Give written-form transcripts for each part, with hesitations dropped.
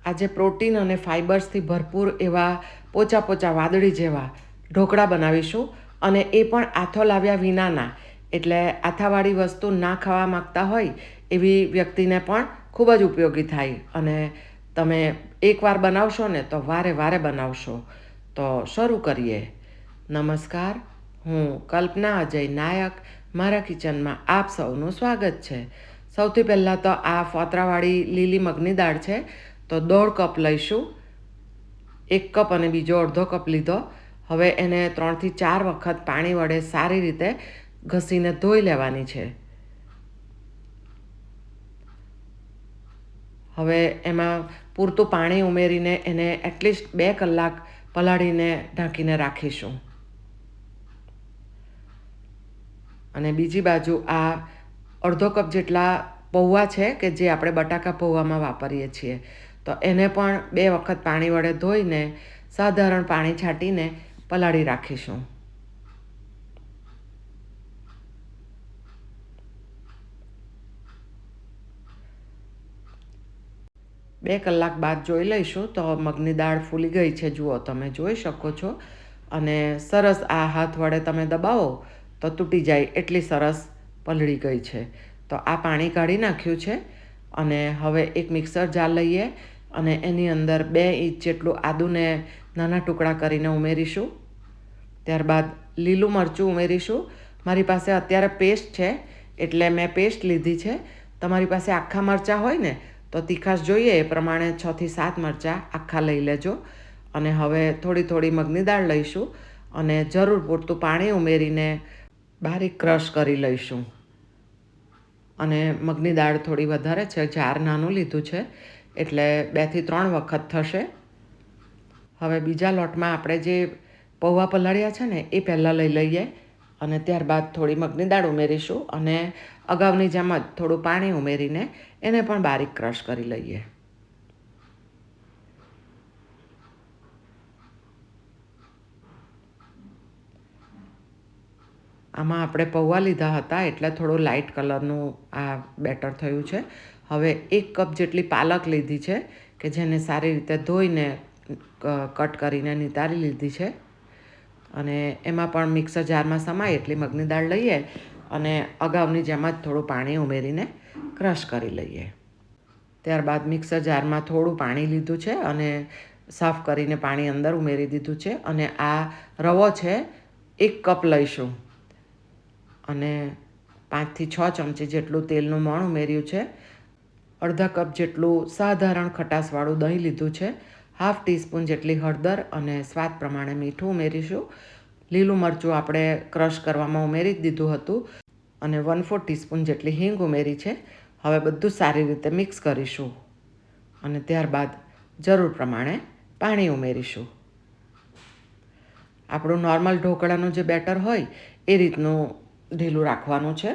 આજે પ્રોટીન અને ફાઇબર્સથી ભરપૂર એવા પોચા પોચા વાદળી જેવા ઢોકળા બનાવીશું, અને એ પણ આથો લાવ્યા વિનાના. એટલે આથાવાળી વસ્તુ ના ખાવા માગતા હોય એવી વ્યક્તિને પણ ખૂબ જ ઉપયોગી થાય. અને તમે એકવાર બનાવશો ને તો વારે વારે બનાવશો. તો શરૂ કરીએ. નમસ્કાર, હું કલ્પના અજય નાયક. મારા કિચનમાં આપ સૌનું સ્વાગત છે. સૌથી પહેલાં તો આ ફોતરાવાળી લીલી મગની દાળ છે, તો 1.5 કપ લઈશું. 1 કપ અને બીજો અડધો કપ લીધો. હવે એને 3થી 4 વખત પાણી વડે સારી રીતે ઘસીને ધોઈ લેવાની છે. હવે એમાં પૂરતું પાણી ઉમેરીને એને એટલીસ્ટ 2 કલાક પલાળીને ઢાંકીને રાખીશું. અને બીજી બાજુ આ અડધો કપ જેટલા પૌવા છે કે જે આપણે બટાકા પૌવામાં વાપરીએ છીએ, તો એને પણ 2 વખત પાણી વડે ધોઈને સાધારણ પાણી છાંટીને પલાળી રાખીશું. બે કલાક બાદ જોઈ લઈશું તો મગની દાળ ફૂલી ગઈ છે. જુઓ, તમે જોઈ શકો છો. અને સરસ આ હાથ વડે તમે દબાવો તો તૂટી જાય એટલી સરસ પલળી ગઈ છે. તો આ પાણી કાઢી નાખ્યું છે. અને હવે એક મિક્સર જાર લઈએ અને એની અંદર 2 ઇંચ જેટલું આદુને નાના ટુકડા કરીને ઉમેરીશું. ત્યારબાદ લીલું મરચું ઉમેરીશું. મારી પાસે અત્યારે પેસ્ટ છે એટલે મેં પેસ્ટ લીધી છે. તમારી પાસે આખા મરચાં હોય ને તો તીખાશ જોઈએ એ પ્રમાણે 6થી 7 મરચાં આખા લઈ લેજો. અને હવે થોડી થોડી મગની દાળ લઈશું અને જરૂર પૂરતું પાણી ઉમેરીને બારીક ક્રશ કરી લઈશું. અને મગની દાળ થોડી વધારે છે, જાર નાનું લીધું છે એટલે 2થી 3 વખત થશે. હવે બીજા લોટમાં આપણે જે પૌવા પલાળ્યા છે ને એ પહેલાં લઈ લઈએ અને ત્યારબાદ થોડી મગની દાળ ઉમેરીશું અને અગાઉની જેમ જ થોડું પાણી ઉમેરીને એને પણ બારીક ક્રશ કરી લઈએ. આમાં આપણે પૌવા લીધા હતા એટલે થોડું લાઇટ કલરનું આ બેટર થયું છે. હવે 1 કપ જેટલી પાલક લીધી છે કે જેને સારી રીતે ધોઈને કટ કરીને નિતારી લીધી છે. અને એમાં પણ મિક્સર જારમાં સમાય એટલી મગની દાળ લઈએ અને અગાઉની જેમ જ થોડું પાણી ઉમેરીને ક્રશ કરી લઈએ. ત્યારબાદ મિક્સર જારમાં થોડું પાણી લીધું છે અને સાફ કરીને પાણી અંદર ઉમેરી દીધું છે. અને આ રવો છે 1 કપ લઈશું અને 5થી 6 ચમચી જેટલું તેલનું મોણ ઉમેર્યું છે. અડધા કપ જેટલું સાધારણ ખટાશવાળું દહીં લીધું છે. 1/2 ટીસ્પૂન જેટલી હળદર અને સ્વાદ પ્રમાણે મીઠું ઉમેરીશું. લીલું મરચું આપણે ક્રશ કરવામાં ઉમેરી જ દીધું હતું. અને 1/4 ટીસ્પૂન જેટલી હિંગ ઉમેરી છે. હવે બધું સારી રીતે મિક્સ કરીશું અને ત્યારબાદ જરૂર પ્રમાણે પાણી ઉમેરીશું. આપણું નોર્મલ ઢોકળાનું જે બેટર હોય એ રીતનું ઢીલું રાખવાનું છે.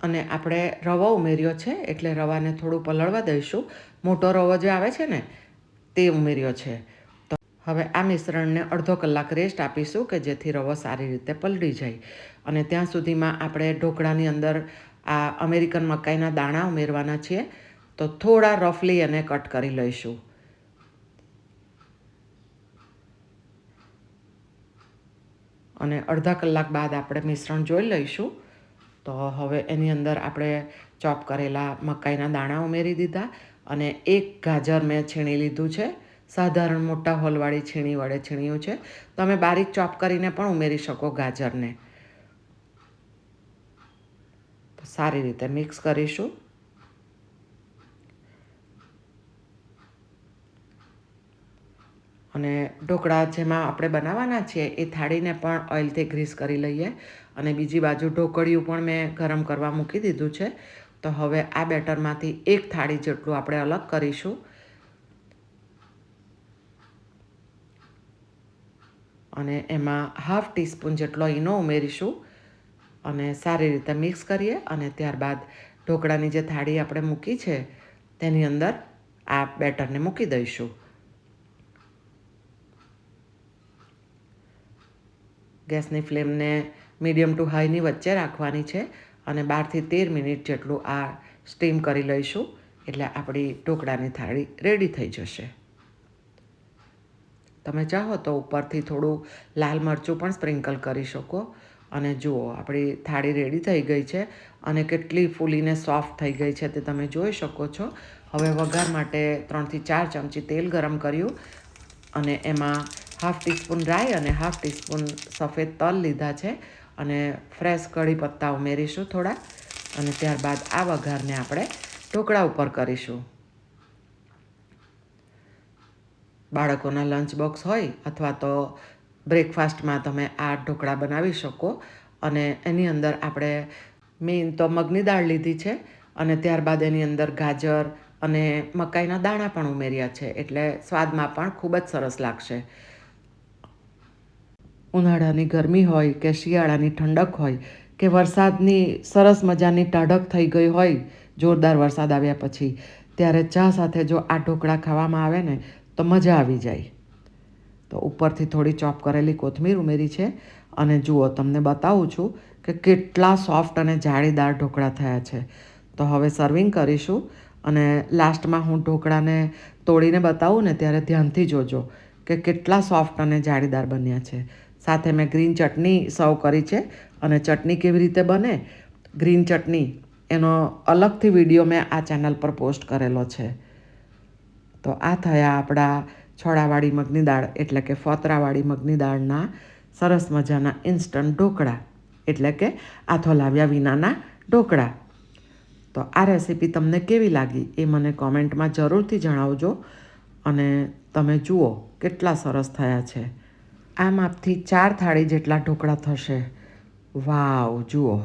અને આપણે રવો ઉમેર્યો છે એટલે રવાને થોડું પલળવા દઈશું. મોટો રવો જે આવે છે ને તે ઉમેર્યો છે. તો હવે આ મિશ્રણને અડધો કલાક રેસ્ટ આપીશું કે જેથી રવો સારી રીતે પલળી જાય. અને ત્યાં સુધીમાં આપણે ઢોકળાની અંદર આ અમેરિકન મકાઈના દાણા ઉમેરવાના છીએ, તો થોડા રફલી એને કટ કરી લઈશું. અને અડધા કલાક બાદ આપણે મિશ્રણ જોઈ લઈશું. તો હવે એની અંદર આપણે ચોપ કરેલા મકાઈના દાણા ઉમેરી દીધા. અને 1 ગાજર મેં છીણી લીધું છે. સાધારણ મોટા હોલવાળી છીણી વડે છીણ્યું છે. તમે બારીક ચોપ કરીને પણ ઉમેરી શકો ગાજરને. તો સારી રીતે મિક્સ કરીશું. અને ઢોકળા જેમાં આપણે બનાવવાના છીએ એ થાળીને પણ ઓઇલથી ગ્રીસ કરી લઈએ. અને બીજી બાજુ ઢોકળિયું પણ મેં ગરમ કરવા મૂકી દીધું છે. તો હવે આ બેટરમાંથી 1 થાળી જેટલું આપણે અલગ કરીશું. અને એમાં 1/2 ટીસ્પૂન જેટલો ઈનો ઉમેરીશું અને સારી રીતે મિક્સ કરીએ. અને ત્યારબાદ ઢોકળાની જે થાળી આપણે મૂકી છે તેની અંદર આ બેટરને મૂકી દઈશું. ગેસની ફ્લેમને મીડિયમ ટુ હાઈની વચ્ચે રાખવાની છે અને 12થી 13 મિનિટ જેટલું આ સ્ટીમ કરી લઈશું. એટલે આપણી ઢોકળાની થાળી રેડી થઈ જશે. તમે ચાહો તો ઉપરથી થોડું લાલ મરચું પણ સ્પ્રિંકલ કરી શકો. અને જુઓ આપણી થાળી રેડી થઈ ગઈ છે અને કેટલી ફૂલીને સોફ્ટ થઈ ગઈ છે તે તમે જોઈ શકો છો. હવે વઘાર માટે 3 થી 4 ચમચી તેલ ગરમ કર્યું અને એમાં હાફ ટીસ્પૂન રાઈ અને હાફ ટીસ્પૂન સફેદ તલ લીધા છે અને ફ્રેશ કઢી પત્તા ઉમેરીશું થોડા. અને ત્યારબાદ આ વઘારને આપણે ઢોકળા ઉપર કરીશું. બાળકોના લંચ બોક્સ હોય અથવા તો બ્રેકફાસ્ટમાં તમે આ ઢોકળા બનાવી શકો. અને એની અંદર આપણે મેઇન તો મગની દાળ લીધી છે અને ત્યારબાદ એની અંદર ગાજર અને મકાઈના દાણા પણ ઉમેર્યા છે, એટલે સ્વાદમાં પણ ખૂબ જ સરસ લાગશે. ઉનાળાની ગરમી હોય કે શિયાળાની ઠંડક હોય કે વરસાદની સરસ મજાની ટાઢક થઈ ગઈ હોય જોરદાર વરસાદ આવ્યા પછી, ત્યારે ચા સાથે જો આ ઢોકળા ખાવામાં આવે ને તો મજા આવી જાય. તો ઉપરથી થોડી ચોપ કરેલી કોથમીર ઉમેરી છે અને જુઓ તમને બતાવું છું કે કેટલા સોફ્ટ અને જાળીદાર ઢોકળા થયા છે. તો હવે સર્વિંગ કરીશું અને લાસ્ટમાં હું ઢોકળાને તોડીને બતાવું ને ત્યારે ધ્યાનથી જોજો કે કેટલા સોફ્ટ અને જાળીદાર બન્યા છે. સાથે મેં ગ્રીન ચટણી સર્વ કરી છે અને ચટણી કેવી રીતે બને ગ્રીન ચટણી એનો અલગથી વિડીયો મેં આ ચેનલ પર પોસ્ટ કરેલો છે. તો આ થયા આપણા છોળાવાળી મગની દાળ એટલે કે ફોતરાવાળી મગની દાળના સરસ મજાના ઇન્સ્ટન્ટ ઢોકળા, એટલે કે આથો લાવ્યા વિનાના ઢોકળા. તો આ રેસીપી તમને કેવી લાગી એ મને કોમેન્ટમાં જરૂરથી જણાવજો. અને તમે જુઓ કેટલા સરસ થયા છે. આ માપથી 4 થાળી જેટલા ઢોકળા થશે. વાવ, જુઓ.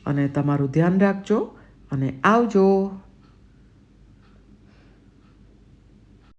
અને તમારું ધ્યાન રાખજો અને આવજો.